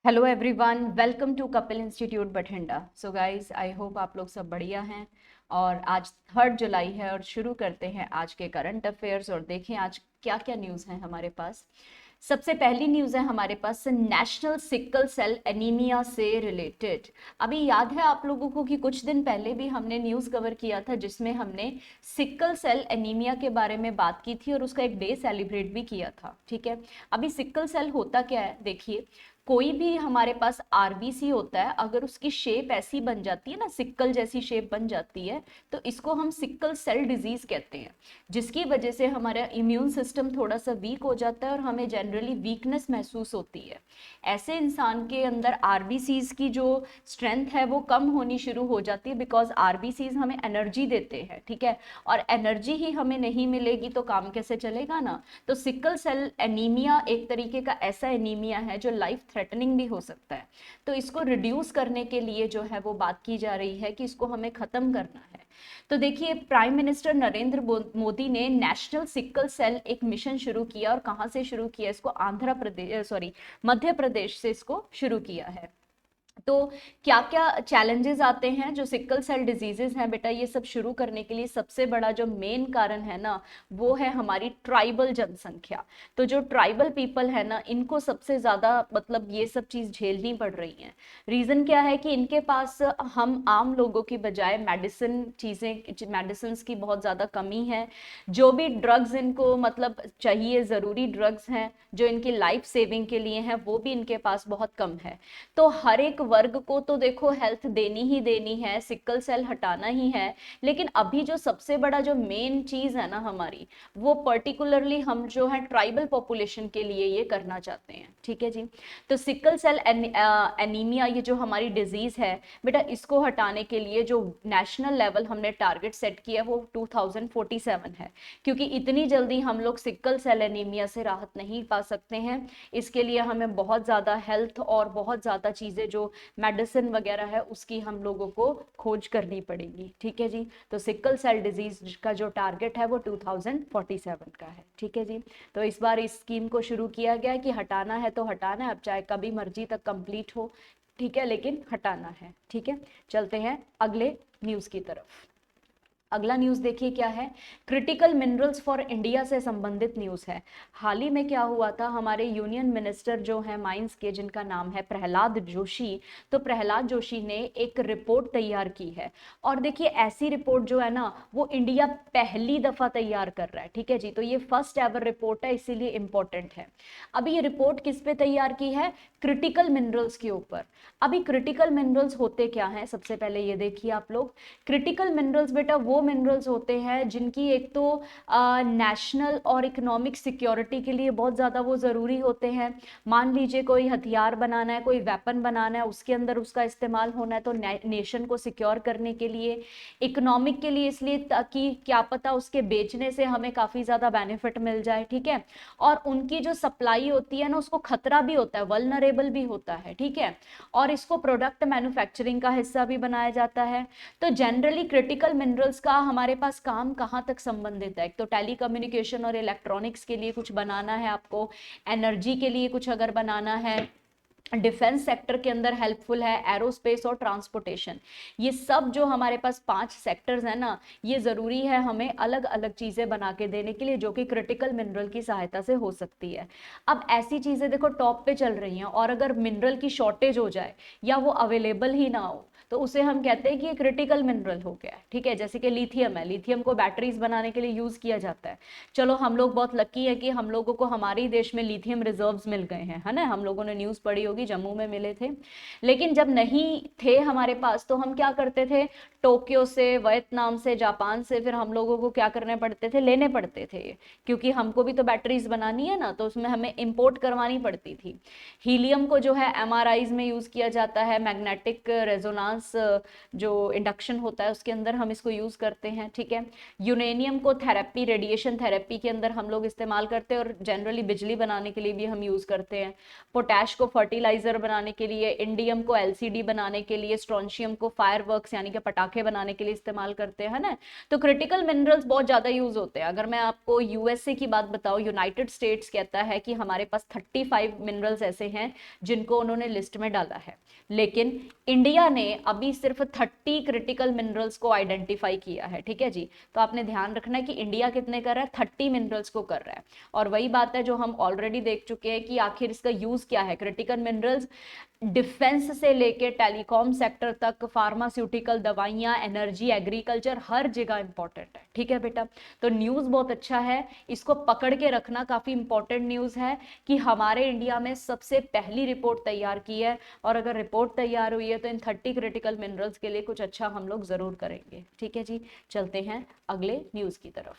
Hello everyone, welcome to Kapil institute Bathinda. So guys, I hope आप लोग सब बढ़िया हैं। और आज 3 जुलाई है और शुरू करते हैं आज के करंट अफेयर्स और देखें आज क्या क्या न्यूज़ हैं हमारे पास। सबसे पहली न्यूज़ है हमारे पास नेशनल सिकल सेल एनीमिया से रिलेटेड। अभी याद है आप लोगों को कि कुछ दिन पहले भी हमने न्यूज़ कवर किया था जिसमें हमने सिकल सेल एनीमिया के बारे में बात की थी और उसका एक डे सेलिब्रेट भी किया था। ठीक है, अभी सिकल सेल होता क्या है देखिए। कोई भी हमारे पास आरबीसी होता है, अगर उसकी शेप ऐसी बन जाती है ना, सिक्कल जैसी शेप बन जाती है, तो इसको हम सिक्कल सेल डिजीज कहते हैं। जिसकी वजह से हमारा इम्यून सिस्टम थोड़ा सा वीक हो जाता है और हमें जनरली वीकनेस महसूस होती है। ऐसे इंसान के अंदर आरबीसीज की जो स्ट्रेंथ है वो कम होनी शुरू हो जाती है, बिकॉज आरबीसीज हमें एनर्जी देते हैं। ठीक है, और एनर्जी ही हमें नहीं मिलेगी तो काम कैसे चलेगा ना। तो सिकल सेल एनीमिया एक तरीके का ऐसा एनीमिया है जो लाइफ थ्रेटनिंग भी हो सकता है। तो इसको रिड्यूस करने के लिए जो है वो बात की जा रही है कि इसको हमें खत्म करना है। तो देखिए, प्राइम मिनिस्टर नरेंद्र मोदी ने नेशनल सिकल सेल एक मिशन शुरू किया। और कहाँ से शुरू किया इसको? आंध्र प्रदेश, सॉरी, मध्य प्रदेश से इसको शुरू किया है। तो क्या क्या चैलेंजेस आते हैं जो सिकल सेल डिजीजेस हैं बेटा, ये सब शुरू करने के लिए सबसे बड़ा जो मेन कारण है ना, वो है हमारी ट्राइबल जनसंख्या। तो जो ट्राइबल पीपल है ना, इनको सबसे ज्यादा मतलब ये सब चीज झेलनी पड़ रही है। रीजन क्या है कि इनके पास हम आम लोगों की बजाय मेडिसिन की बहुत ज्यादा कमी है। जो भी ड्रग्स इनको मतलब चाहिए, जरूरी ड्रग्स हैं जो इनकी लाइफ सेविंग के लिए हैं, वो भी इनके पास बहुत कम है। तो हर एक वर्ग को तो देखो हेल्थ देनी ही देनी है, सिकल सेल हटाना ही है। लेकिन अभी जो सबसे बड़ा जो मेन चीज है ना हमारी, वो पर्टिकुलरली हम जो है ट्राइबल पॉपुलेशन के लिए ये करना चाहते हैं। ठीक है जी। तो सिकल सेल एनीमिया, ये जो हमारी डिजीज है बेटा, इसको हटाने के लिए जो नेशनल लेवल हमने टारगेट सेट किया वो 2047 है। क्योंकि इतनी जल्दी हम लोग सिकल सेल एनीमिया से राहत नहीं पा सकते हैं। इसके लिए हमें बहुत ज़्यादा हेल्थ और बहुत ज़्यादा चीज़ें जो मेडिसिन वगैरह है उसकी हम लोगों को खोज करनी पड़ेगी। ठीक है जी। तो सिकल सेल डिजीज का जो टारगेट है वो 2047 का है। ठीक है जी। तो इस बार इस स्कीम को शुरू किया गया है कि हटाना है तो हटाना है, अब चाहे कभी मर्जी तक कंप्लीट हो। ठीक है, लेकिन हटाना है। ठीक है, चलते हैं अगले न्यूज़ की तरफ। अगला न्यूज़ देखिए क्या है। क्रिटिकल मिनरल्स फॉर इंडिया से संबंधित न्यूज़ है। हाल ही में क्या हुआ था, हमारे यूनियन मिनिस्टर जो है माइंस के, जिनका नाम है प्रहलाद जोशी, तो प्रहलाद जोशी ने एक रिपोर्ट तैयार की है। और देखिए, ऐसी रिपोर्ट जो है ना, वो इंडिया पहली दफा तैयार कर रहा है। ठीक है जी। तो ये फर्स्ट एवर रिपोर्ट है, इसीलिए इंपॉर्टेंट है। अभी ये रिपोर्ट किस पे तैयार की है? क्रिटिकल मिनरल्स के ऊपर। अभी क्रिटिकल मिनरल्स होते क्या हैं, सबसे पहले ये देखिए आप लोग। क्रिटिकल मिनरल्स बेटा वो मिनरल्स होते हैं जिनकी एक तो नेशनल और इकोनॉमिक सिक्योरिटी के लिए बहुत ज़्यादा वो ज़रूरी होते हैं। मान लीजिए कोई हथियार बनाना है, कोई वेपन बनाना है, उसके अंदर उसका इस्तेमाल होना है, तो नेशन को सिक्योर करने के लिए, इकोनॉमिक के लिए इसलिए ताकि क्या पता उसके बेचने से हमें काफ़ी ज़्यादा बेनिफिट मिल जाए। ठीक है, और उनकी जो सप्लाई होती है ना, उसको खतरा भी होता है, वल्नरेबल भी होता है। ठीक है, और इसको प्रोडक्ट मैन्युफैक्चरिंग का हिस्सा भी बनाया जाता है। तो जनरली क्रिटिकल मिनरल्स का हमारे पास काम कहाँ तक संबंधित है? एक तो टेलीकम्युनिकेशन और इलेक्ट्रॉनिक्स के लिए कुछ बनाना है आपको, एनर्जी के लिए कुछ अगर बनाना है, डिफेंस सेक्टर के अंदर हेल्पफुल है, एरोस्पेस और ट्रांसपोर्टेशन। ये सब जो हमारे पास 5 सेक्टर्स हैं ना, ये ज़रूरी है हमें अलग अलग चीज़ें बना के देने के लिए, जो कि क्रिटिकल मिनरल की सहायता से हो सकती है। अब ऐसी चीज़ें देखो टॉप पे चल रही हैं, और अगर मिनरल की शॉर्टेज हो जाए या वो अवेलेबल ही ना हो, तो उसे हम कहते हैं कि ये क्रिटिकल मिनरल हो गया है। ठीक है, जैसे कि लिथियम है, लिथियम को बैटरीज बनाने के लिए यूज़ किया जाता है। चलो, हम लोग बहुत लकी है कि हम लोगों को हमारे ही देश में लिथियम रिजर्व्स मिल गए हैं, है ना। हम लोगों ने न्यूज़ पढ़ी होगी, जम्मू में मिले थे। लेकिन जब नहीं थे हमारे पास तो हम क्या करते थे? टोक्यो से, वियतनाम से, जापान से फिर हम लोगों को क्या करने पड़ते थे? लेने पड़ते थे, क्योंकि हमको भी तो बैटरीज बनानी है ना, तो उसमें हमें इंपोर्ट करवानी पड़ती थी। हीलियम को जो है एमआरआईज में यूज़ किया जाता है, मैग्नेटिक रेजोनेंस बायोमास जो इंडक्शन होता है उसके अंदर हम इसको यूज करते हैं, ठीक है। यूरेनियम को थेरेपी, रेडिएशन थेरेपी के अंदर हम लोग इस्तेमाल करते हैं और जनरली बिजली बनाने के लिए भी हम यूज करते हैं। पोटैश को फर्टिलाइजर बनाने के लिए, इंडियम को एलसीडी बनाने के लिए, स्ट्रोंशियम को फायरवर्क्स यानी कि पटाखे बनाने के लिए इस्तेमाल करते हैं, है ना। तो क्रिटिकल मिनरल्स बहुत ज्यादा यूज होते हैं। अगर मैं आपको यूएसए की बात बताऊं, यूनाइटेड स्टेट्स कहता है कि हमारे पास 35 मिनरल्स ऐसे हैं जिनको उन्होंने लिस्ट में डाला है, लेकिन इंडिया ने अभी सिर्फ 30 क्रिटिकल मिनरल्स को आइडेंटिफाई किया है, ठीक है जी। तो आपने ध्यान रखना है कि इंडिया कितने कर रहा है, 30 मिनरल्स को कर रहा है। और वही बात है जो हम ऑलरेडी देख चुके हैं कि आखिर इसका यूज क्या है। क्रिटिकल मिनरल्स डिफेंस से लेके टेलीकॉम सेक्टर तक, फार्मास्यूटिकल, दवाइयां, एनर्जी, एग्रीकल्चर, हर जगह इंपॉर्टेंट है, ठीक है बेटा। तो न्यूज बहुत अच्छा है, इसको पकड़ के रखना, काफी इंपॉर्टेंट न्यूज है कि हमारे इंडिया में सबसे पहली रिपोर्ट तैयार की है। और अगर रिपोर्ट तैयार हुई है तो इन 30 क्रिटिकल मिनरल्स के लिए कुछ अच्छा हम लोग जरूर करेंगे, ठीक है जी। चलते हैं अगले न्यूज की तरफ।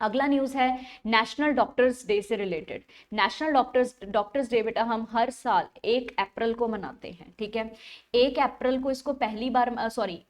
अगला न्यूज है नेशनल डॉक्टर्स डे से रिलेटेड। नेशनल डॉक्टर्स डे बेटा हम हर साल 1 अप्रैल को मनाते हैं, ठीक है। 1 अप्रैल को इसको पहली बार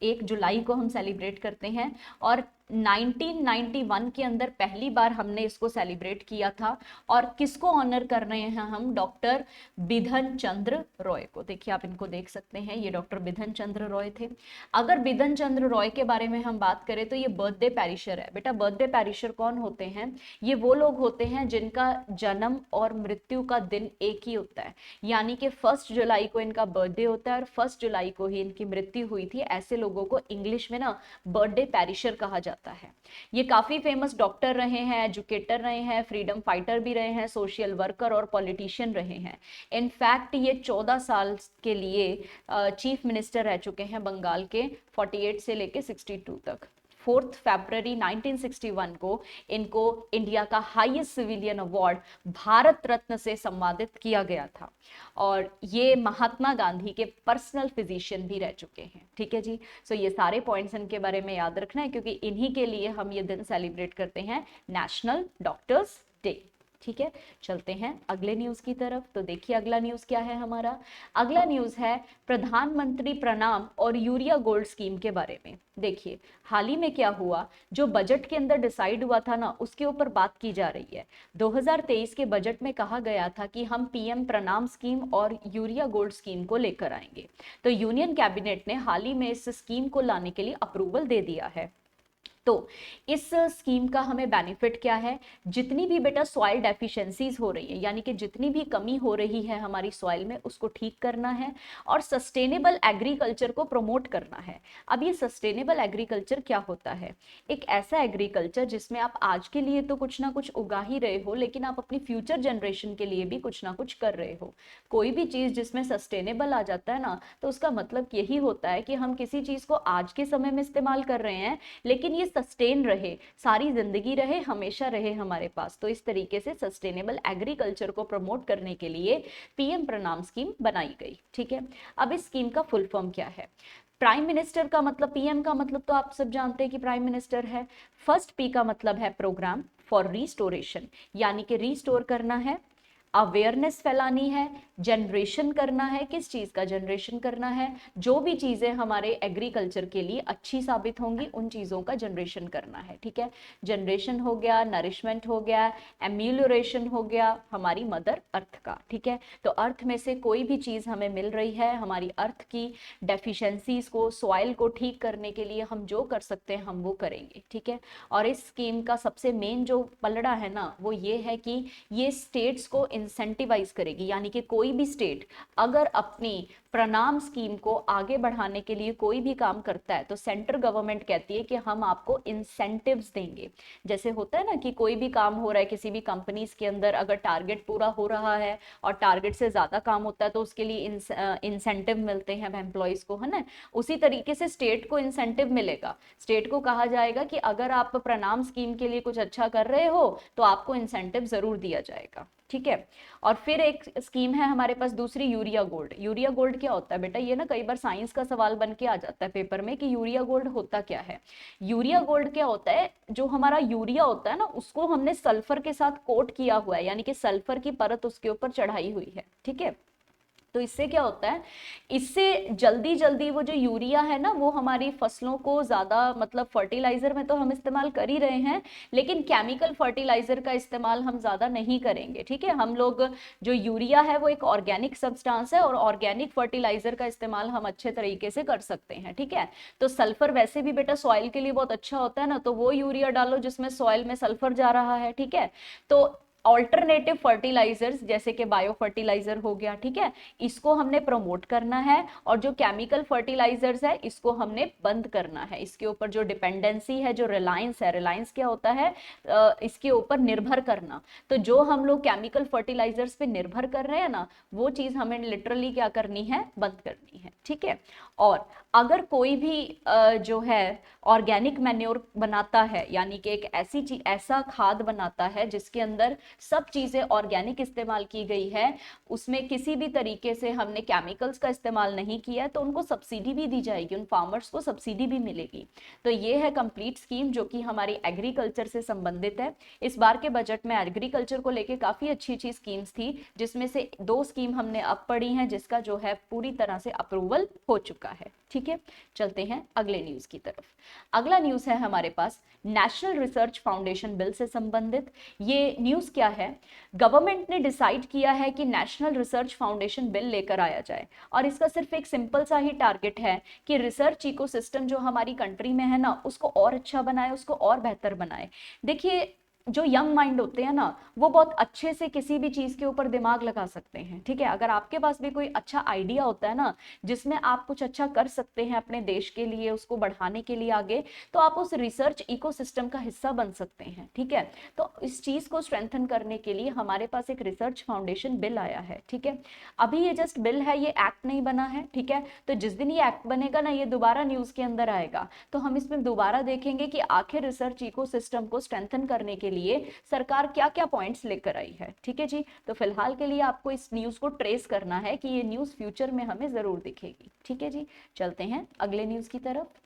1 जुलाई को हम सेलिब्रेट करते हैं। और 1991 के अंदर पहली बार हमने इसको सेलिब्रेट किया था। और किसको ऑनर कर रहे हैं हम, डॉक्टर बिधन चंद्र रॉय को। देखिए आप इनको देख सकते हैं, ये डॉक्टर बिधन चंद्र रॉय थे। अगर बिधन चंद्र रॉय के बारे में हम बात करें तो ये बर्थडे पैरिशर है बेटा। बर्थडे पैरिशर कौन होते हैं, ये वो लोग होते हैं जिनका जन्म और मृत्यु का दिन एक ही होता है, यानी कि 1 जुलाई को इनका बर्थडे होता है और 1 जुलाई को ही इनकी मृत्यु हुई थी। ऐसे लोगों को इंग्लिश में ना बर्थडे पैरिशर कहा जाता है। ये काफी फेमस डॉक्टर रहे हैं, एजुकेटर रहे हैं, फ्रीडम फाइटर भी रहे हैं, सोशल वर्कर और पॉलिटिशियन रहे हैं। इनफैक्ट ये 14 साल के लिए चीफ मिनिस्टर रह चुके हैं बंगाल के, 48 से लेके 62 तक। 4 फरवरी 1961 को इनको इंडिया का highest civilian award Bharat Ratna से सम्मानित किया गया था। और ये महात्मा गांधी के पर्सनल फिजिशियन भी रह चुके हैं, ठीक है जी। सो ये सारे पॉइंट्स इनके बारे में याद रखना है क्योंकि इन्हीं के लिए हम ये दिन सेलिब्रेट करते हैं, नेशनल डॉक्टर्स डे, ठीक है। चलते हैं अगले न्यूज की तरफ। तो देखिए अगला न्यूज क्या है हमारा। अगला न्यूज है प्रधानमंत्री प्रणाम और यूरिया गोल्ड स्कीम के बारे में। देखिए हाल ही में क्या हुआ, जो बजट के अंदर डिसाइड हुआ था ना, उसके ऊपर बात की जा रही है। 2023 के बजट में कहा गया था कि हम पीएम प्रणाम स्कीम और यूरिया गोल्ड स्कीम को लेकर आएंगे। तो यूनियन कैबिनेट ने हाल ही में इस स्कीम को लाने के लिए अप्रूवल दे दिया है। तो इस स्कीम का हमें बेनिफिट क्या है, जितनी भी बेटा सॉइल डेफिशिएंसीज हो रही है, यानी कि जितनी भी कमी हो रही है हमारी सॉइल में, उसको ठीक करना है और सस्टेनेबल एग्रीकल्चर को प्रमोट करना है। अब ये सस्टेनेबल एग्रीकल्चर क्या होता है, एक ऐसा एग्रीकल्चर जिसमें आप आज के लिए तो कुछ ना कुछ उगा ही रहे हो, लेकिन आप अपनी फ्यूचर जनरेशन के लिए भी कुछ ना कुछ कर रहे हो। कोई भी चीज जिसमें सस्टेनेबल आ जाता है ना, तो उसका मतलब यही होता है कि हम किसी चीज को आज के समय में इस्तेमाल कर रहे हैं, लेकिन ये सस्टेन रहे, सारी जिंदगी रहे, हमेशा रहे हमारे पास। तो इस तरीके से सस्टेनेबल एग्रीकल्चर को प्रमोट करने के लिए पीएम प्रणाम स्कीम बनाई गई, ठीक है। अब इस स्कीम का फुल फॉर्म क्या है। प्राइम मिनिस्टर का मतलब, पीएम का मतलब तो आप सब जानते हैं कि प्राइम मिनिस्टर है। फर्स्ट पी का मतलब है प्रोग्राम फॉर रिस्टोरेशन, यानी कि रिस्टोर करना है, अवेयरनेस फैलानी है, जनरेशन करना है। किस चीज का जनरेशन करना है, जो भी चीजें हमारे एग्रीकल्चर के लिए अच्छी साबित होंगी उन चीजों का जनरेशन करना है, ठीक है। जनरेशन हो गया, नरिशमेंट हो गया, एम्यूलोरेशन हो गया हमारी मदर अर्थ का, ठीक है। तो अर्थ में से कोई भी चीज हमें मिल रही है, हमारी अर्थ की डेफिशिएंसीज को, सॉइल को ठीक करने के लिए हम जो कर सकते हैं हम वो करेंगे, ठीक है। और इस स्कीम का सबसे मेन जो पलड़ा है ना, वो ये है कि ये स्टेट्स को इंसेंटिवाइज करेगी, यानी कि कोई भी स्टेट अगर अपनी प्रणाम स्कीम को आगे बढ़ाने के लिए कोई भी काम करता है तो सेंट्रल गवर्नमेंट कहती है कि हम आपको इंसेंटिव्स देंगे। जैसे होता है ना कि कोई भी काम हो रहा है किसी भी कंपनीज के अंदर, अगर टारगेट पूरा हो रहा है और टारगेट से ज्यादा काम होता है तो उसके लिए इंसेंटिव मिलते हैं एम्प्लॉयज को, है ना। उसी तरीके से स्टेट को इंसेंटिव मिलेगा। स्टेट को कहा जाएगा कि अगर आप प्रणाम स्कीम के लिए कुछ अच्छा कर रहे हो तो आपको इंसेंटिव जरूर दिया जाएगा, ठीक है। और फिर एक स्कीम है हमारे पास दूसरी, यूरिया गोल्ड। यूरिया गोल्ड क्या होता है बेटा, ये ना कई बार साइंस का सवाल बन के आ जाता है पेपर में कि यूरिया गोल्ड होता क्या है। यूरिया गोल्ड क्या होता है, जो हमारा यूरिया होता है ना, उसको हमने सल्फर के साथ कोट किया हुआ है, यानी कि सल्फर की परत उसके ऊपर चढ़ाई हुई है, ठीक है। तो इससे क्या होता है, इससे जल्दी जल्दी वो जो यूरिया है ना, वो हमारी फसलों को ज्यादा, मतलब फर्टिलाइजर में तो हम इस्तेमाल कर ही रहे हैं, लेकिन केमिकल फर्टिलाइजर का इस्तेमाल हम ज्यादा नहीं करेंगे। ठीक है, हम लोग, जो यूरिया है वो एक ऑर्गेनिक सब्सटेंस है और ऑर्गेनिक फर्टिलाइजर का इस्तेमाल हम अच्छे तरीके से कर सकते हैं। ठीक है, तो सल्फर वैसे भी बेटा सॉइल के लिए बहुत अच्छा होता है ना, तो वो यूरिया डालो जिसमें सॉइल में सल्फर जा रहा है। ठीक है, तो ऑल्टरनेटिव फर्टिलाइजर्स जैसे कि बायो फर्टिलाइजर हो गया, ठीक है, इसको हमने प्रमोट करना है, और जो केमिकल फर्टिलाइजर्स है इसको हमने बंद करना है। इसके ऊपर जो डिपेंडेंसी है, जो रिलायंस है, रिलायंस क्या होता है, इसके ऊपर निर्भर करना। तो जो हम लोग केमिकल फर्टिलाइजर्स पे निर्भर कर रहे हैं ना, वो चीज हमें लिटरली क्या करनी है, बंद करनी है। ठीक है, और अगर कोई भी जो है ऑर्गेनिक मैन्योर बनाता है, यानी कि एक ऐसी चीज, ऐसा खाद बनाता है जिसके अंदर सब चीजें ऑर्गेनिक इस्तेमाल की गई है, उसमें किसी भी तरीके से हमने केमिकल्स का इस्तेमाल नहीं किया है, तो उनको सब्सिडी भी दी जाएगी, उन फार्मर्स को सब्सिडी भी मिलेगी। तो ये है कंप्लीट स्कीम जो कि हमारी एग्रीकल्चर से संबंधित है। इस बार के बजट में एग्रीकल्चर को लेके काफी अच्छी अच्छी स्कीम्स थी, जिसमें से 2 स्कीम हमने अब पढ़ी हैं, जिसका जो है पूरी तरह से अप्रूवल हो चुका है। ठीक है, चलते हैं अगले न्यूज की तरफ। अगला न्यूज है हमारे पास नेशनल रिसर्च फाउंडेशन बिल से संबंधित। ये न्यूज क्या है, गवर्नमेंट ने डिसाइड किया है कि नेशनल रिसर्च फाउंडेशन बिल लेकर आया जाए, और इसका सिर्फ एक सिंपल सा ही टारगेट है कि रिसर्च इकोसिस्टम जो हमारी कंट्री में है ना, उसको और अच्छा बनाए, उसको और बेहतर बनाए। देखिए, जो यंग माइंड होते हैं ना, वो बहुत अच्छे से किसी भी चीज के ऊपर दिमाग लगा सकते हैं। ठीक है, अगर आपके पास भी कोई अच्छा आइडिया होता है ना, जिसमें आप कुछ अच्छा कर सकते हैं अपने देश के लिए, उसको बढ़ाने के लिए आगे, तो आप उस रिसर्च इकोसिस्टम का हिस्सा बन सकते हैं। ठीक है, तो इस चीज को स्ट्रेंथन करने के लिए हमारे पास एक रिसर्च फाउंडेशन बिल आया है। ठीक है, अभी ये जस्ट बिल है, ये एक्ट नहीं बना है। ठीक है, तो जिस दिन ये एक्ट बनेगा ना, ये दोबारा न्यूज के अंदर आएगा, तो हम इसमें दोबारा देखेंगे कि आखिर रिसर्च इकोसिस्टम को स्ट्रेंथन करने के लिए सरकार क्या क्या पॉइंट्स लेकर आई है। ठीक है जी, तो फिलहाल के लिए आपको इस न्यूज को ट्रेस करना है कि ये न्यूज फ्यूचर में हमें जरूर दिखेगी। ठीक है जी, चलते हैं अगले न्यूज की तरफ।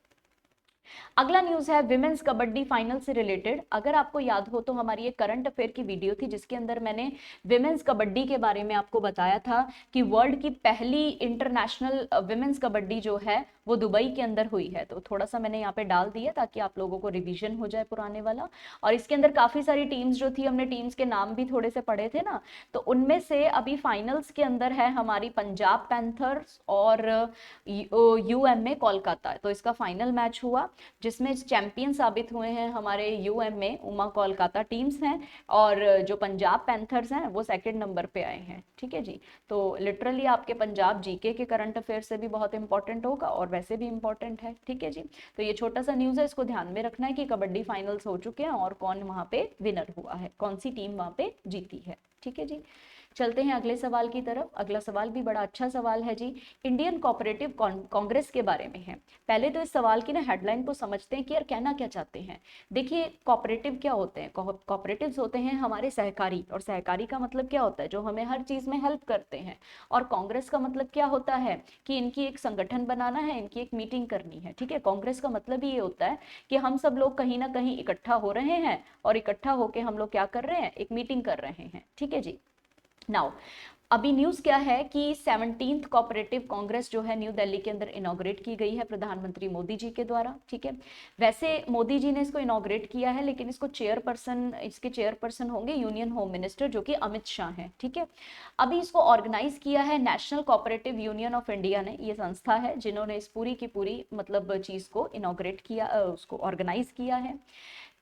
अगला न्यूज है विमेंस कबड्डी फाइनल से रिलेटेड। अगर आपको याद हो तो हमारी एक करंट अफेयर की वीडियो थी, जिसके अंदर मैंने विमेंस कबड्डी के बारे में आपको बताया था कि वर्ल्ड की पहली इंटरनेशनल विमेंस कबड्डी जो है वो दुबई के अंदर हुई है। तो थोड़ा सा मैंने यहाँ पे डाल दिया ताकि आप लोगों को रिवीजन हो जाए पुराने वाला। और इसके अंदर काफी सारी टीम्स जो थी, हमने टीम्स के नाम भी थोड़े से पढ़े थे ना, तो उनमें से अभी फाइनल्स के अंदर है हमारी पंजाब पैंथर्स और यूएमए कोलकाता। तो इसका फाइनल मैच हुआ, जिसमें चैंपियन साबित हुए हैं हमारे यूएमए उमा कोलकाता टीम्स हैं, और जो पंजाब पैंथर्स हैं वो सेकंड नंबर पे आए हैं। ठीक है जी, तो लिटरली आपके पंजाब जीके के करंट अफेयर से भी बहुत इंपॉर्टेंट होगा और वैसे भी इंपॉर्टेंट है। ठीक है जी, तो ये छोटा सा न्यूज है, इसको ध्यान में रखना है कि कबड्डी फाइनल्स हो चुके हैं और कौन वहां पे विनर हुआ है, कौन सी टीम वहां पे जीती है। ठीक है जी, चलते हैं अगले सवाल की तरफ। अगला सवाल भी बड़ा अच्छा सवाल है जी, इंडियन कोऑपरेटिव कांग्रेस के बारे में है। पहले तो इस सवाल की ना हेडलाइन को समझते हैं कि यार कहना क्या चाहते हैं। देखिए, कोऑपरेटिव क्या होते हैं, कोऑपरेटिव्स होते हैं हमारे सहकारी, और सहकारी का मतलब क्या होता है, जो हमें हर चीज में हेल्प करते हैं। और कांग्रेस का मतलब क्या होता है कि इनकी एक संगठन बनाना है, इनकी एक मीटिंग करनी है। ठीक है, कांग्रेस का मतलब ये होता है कि हम सब लोग कहीं ना कहीं इकट्ठा हो रहे हैं, और इकट्ठा होकर हम लोग क्या कर रहे हैं, एक मीटिंग कर रहे हैं। ठीक है जी, नाउ अभी न्यूज क्या है कि 17th कोऑपरेटिव कांग्रेस जो है न्यू दिल्ली के अंदर इनॉग्रेट की गई है प्रधानमंत्री मोदी जी के द्वारा। ठीक है, वैसे मोदी जी ने इसको इनॉग्रेट किया है, लेकिन इसको इसके चेयरपर्सन होंगे यूनियन होम मिनिस्टर जो कि अमित शाह हैं। ठीक है, अभी इसको ऑर्गेनाइज किया है national cooperative union of India ने, ये संस्था है जिन्होंने इस पूरी की पूरी मतलब चीज को इनॉग्रेट किया, उसको ऑर्गेनाइज किया है।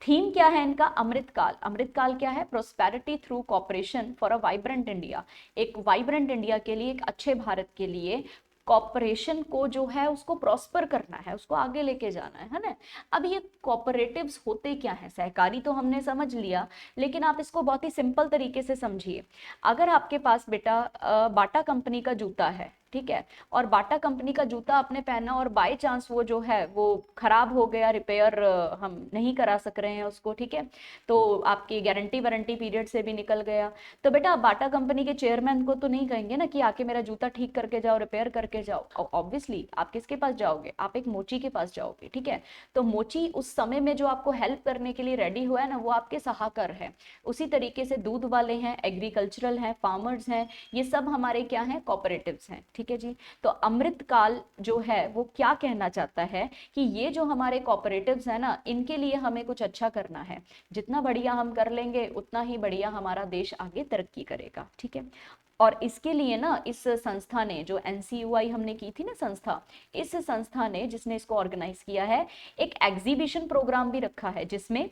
थीम क्या है इनका, अमृतकाल। अमृतकाल क्या है, prosperity through corporation for a vibrant India. एक वाइब्रेंट इंडिया के लिए, एक अच्छे भारत के लिए कॉपरेशन को जो है उसको प्रॉस्पर करना है, उसको आगे लेके जाना है ना। अब ये कॉपरेटिव्स होते क्या है, सहकारी तो हमने समझ लिया, लेकिन आप इसको बहुत ही सिंपल तरीके से समझिए। अगर आपके पास बेटा बाटा कंपनी का जूता है, ठीक है। और बाटा कंपनी का जूता आपने पहना और बाय चांस वो जो है वो खराब हो गया, रिपेयर हम नहीं करा सक रहे हैं उसको, ठीक है, तो आपकी गारंटी वारंटी पीरियड से भी निकल गया, तो बेटा आप बाटा कंपनी के चेयरमैन को तो नहीं कहेंगे ना कि आके मेरा जूता ठीक करके जाओ, रिपेयर करके जाओ। ऑब्वियसली आप किसके पास जाओगे, आप एक मोची के पास जाओगे, ठीक है। तो मोची उस समय में जो आपको हेल्प करने के लिए रेडी हुआ है ना, वो आपके सहाकर है। उसी तरीके से दूध वाले हैं, एग्रीकल्चरल हैं, फार्मर्स हैं, ये सब हमारे क्या हैं, कॉपरेटिव्स हैं, ठीक है जी। तो अमृतकाल जो है वो क्या कहना चाहता है कि ये जो हमारे कॉपरेटिव्स हैं ना, इनके लिए हमें कुछ अच्छा करना है। जितना बढ़िया हम कर लेंगे उतना ही बढ़िया हमारा देश आगे तरक्की करेगा, ठीक है। और इसके लिए ना इस संस्था ने, जो NCUI हमने की थी ना संस्था, इस संस्था ने जिसने इसको ऑर्गेनाइज किया है, एक एग्जीबिशन प्रोग्राम भी रखा है, जिसमें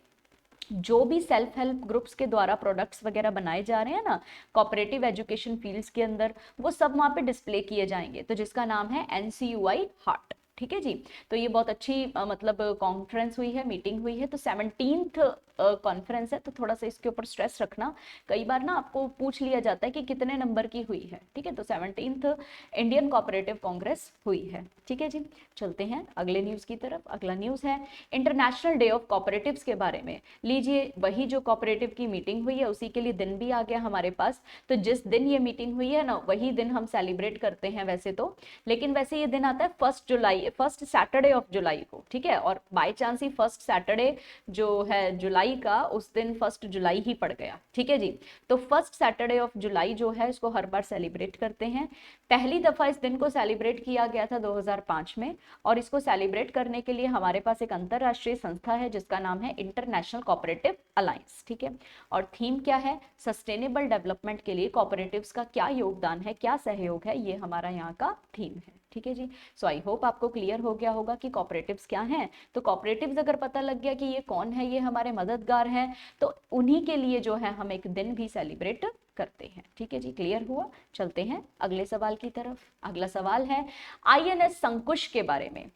जो भी सेल्फ हेल्प ग्रुप्स के द्वारा प्रोडक्ट्स वगैरह बनाए जा रहे हैं ना कोऑपरेटिव एजुकेशन फील्ड्स के अंदर, वो सब वहां पे डिस्प्ले किए जाएंगे, तो जिसका नाम है NCUI हार्ट, ठीक है जी। तो ये बहुत अच्छी मतलब कॉन्फ्रेंस हुई है, मीटिंग हुई है, तो 17th कॉन्फ्रेंस है, तो थोड़ा सा इसके ऊपर स्ट्रेस रखना। कई बार ना आपको पूछ लिया जाता है कि कितने नंबर की हुई है, ठीक है, तो 17th इंडियन कोऑपरेटिव कांग्रेस हुई है, ठीक है जी। चलते हैं अगले न्यूज की तरफ। अगला न्यूज है इंटरनेशनल डे ऑफ कोऑपरेटिव्स के बारे में। लीजिए, वही जो कोऑपरेटिव की मीटिंग हुई है उसी के लिए दिन भी आ गया हमारे पास। तो जिस दिन ये मीटिंग हुई है ना, वही दिन हम सेलिब्रेट करते हैं वैसे तो, लेकिन वैसे ये दिन आता है 1 जुलाई, फर्स्ट सैटरडे ऑफ जुलाई को, ठीक है। और by chance he first Saturday जो है जुलाई का, उस दिन 1 जुलाई ही पड़ गया, ठीक है जी। तो फर्स्ट सैटरडे ऑफ जुलाई जो है इसको हर बार सेलिब्रेट करते हैं। पहली दफा इस दिन को सेलिब्रेट किया गया था 2005 में, और इसको सेलिब्रेट करने के लिए हमारे पास एक अंतरराष्ट्रीय संस्था है जिसका नाम है इंटरनेशनल कोऑपरेटिव अलायंस, ठीक है। और थीम क्या है, सस्टेनेबल डेवलपमेंट के लिए कोऑपरेटिव्स का क्या योगदान है, क्या सहयोग है, ये हमारा यहाँ का थीम है, ठीक है जी। सो आई होप आपको क्लियर हो गया होगा कि कोऑपरेटिव्स क्या हैं। तो कोऑपरेटिव्स अगर पता लग गया कि ये कौन है, ये हमारे मददगार हैं, तो उन्हीं के लिए जो है हम एक दिन भी सेलिब्रेट करते हैं, ठीक है जी। क्लियर हुआ। चलते हैं अगले सवाल की तरफ। अगला सवाल है INS संकुश के बारे में।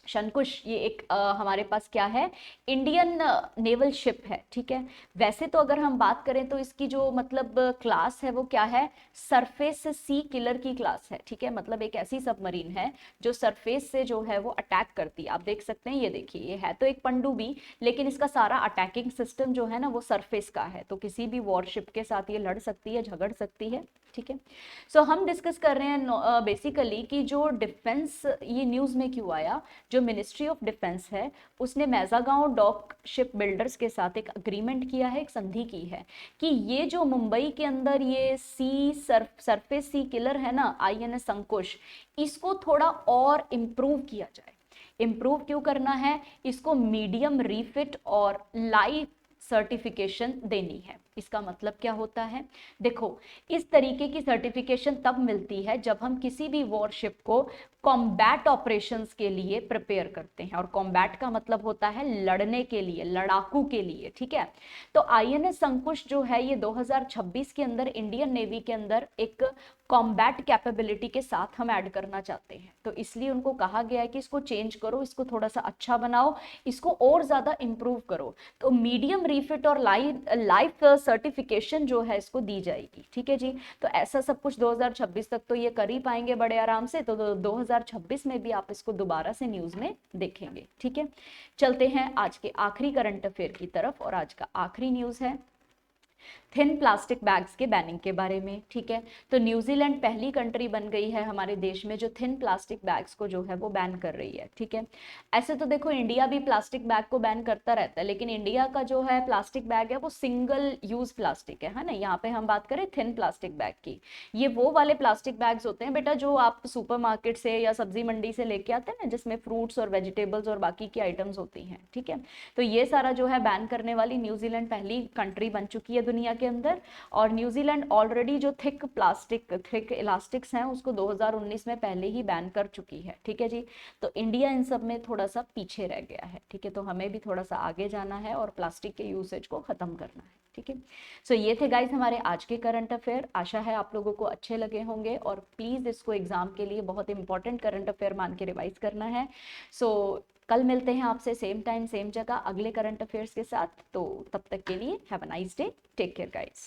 शंकुश ये एक हमारे पास क्या है, इंडियन नेवल शिप है, ठीक है। वैसे तो अगर हम बात करें तो इसकी जो मतलब क्लास है वो क्या है, सरफेस सी किलर की क्लास है, ठीक है। मतलब एक ऐसी सबमरीन है जो सरफेस से जो है वो अटैक करती है। आप देख सकते हैं, ये देखिए, ये है तो एक पनडुब्बी, लेकिन इसका सारा अटैकिंग सिस्टम जो है ना वो सरफेस का है, तो किसी भी वॉरशिप के साथ ये लड़ सकती है, झगड़ सकती है, ठीक है। सो हम डिस्कस कर रहे हैं बेसिकली कि जो डिफेंस, ये न्यूज में क्यों आया, जो मिनिस्ट्री ऑफ डिफेंस है उसने मैजागांव डॉक शिप बिल्डर्स के साथ एक अग्रीमेंट किया है, एक संधि की है कि ये जो मुंबई के अंदर ये सरफेस सी किलर है ना INS संकुश, इसको थोड़ा और इम्प्रूव किया जाए। इम्प्रूव क्यों करना है, इसको मीडियम रीफिट और लाइफ सर्टिफिकेशन देनी है। इसका मतलब क्या होता है, देखो, इस तरीके की सर्टिफिकेशन तब मिलती है जब हम किसी भी वॉरशिप को कॉम्बैट ऑपरेशंस के लिए प्रिपेयर करते हैं, और कॉम्बैट का मतलब होता है लड़ने के लिए, लड़ाकू के लिए, ठीक है। तो INS संकुश जो है ये 2026 के अंदर इंडियन नेवी के अंदर एक कॉम्बैट कैपेबिलिटी के साथ हम ऐड करना चाहते हैं, तो इसलिए उनको कहा गया है कि इसको चेंज करो, इसको थोड़ा सा अच्छा बनाओ, इसको और ज्यादा इंप्रूव करो। तो मीडियम रिफिट और लाइफ सर्टिफिकेशन जो है इसको दी जाएगी, ठीक है जी। तो ऐसा सब कुछ 2026 तक तो ये कर ही पाएंगे बड़े आराम से, तो 2026 में भी आप इसको दोबारा से न्यूज में देखेंगे, ठीक है। चलते हैं आज के आखिरी करंट अफेयर की तरफ, और आज का आखिरी न्यूज है थिन प्लास्टिक बैग्स के बैनिंग के बारे में, ठीक है। तो न्यूजीलैंड पहली कंट्री बन गई है हमारे देश में जो थिन प्लास्टिक बैग्स को जो है वो बैन कर रही है, ठीक है। ऐसे तो देखो इंडिया भी प्लास्टिक बैग को बैन करता रहता है, लेकिन इंडिया का जो है प्लास्टिक बैग है वो सिंगल यूज प्लास्टिक है ना। यहाँ पे हम बात करें थिन प्लास्टिक बैग की, ये वो वाले प्लास्टिक बैग्स होते हैं बेटा जो आप सुपरमार्केट से या सब्जी मंडी से लेके आते हैं ना, जिसमें फ्रूट्स और वेजिटेबल्स और बाकी की आइटम्स होती हैं, ठीक है। तो ये सारा जो है बैन करने वाली न्यूजीलैंड पहली कंट्री बन चुकी है दुनिया के अंदर। और न्यूजीलैंड ऑलरेडी जो थिक इलास्टिक्स हैं उसको 2019 में पहले ही बैन कर चुकी है, ठीक है जी। तो इंडिया इन सब में थोड़ा सा पीछे रह गया है, ठीक है। तो हमें भी थोड़ा सा आगे जाना है और प्लास्टिक के यूसेज को खत्म करना है, ठीक है। सो ये थे गाइस हमारे आज के करंट अफेयर। आशा है आप लोगों को अच्छे लगे होंगे, और प्लीज इसको एग्जाम के लिए बहुत इंपॉर्टेंट करंट अफेयर मान के रिवाइज करना है। सो कल मिलते हैं आपसे सेम टाइम सेम जगह अगले करंट अफेयर्स के साथ। तो तब तक के लिए have a nice day, take care guys.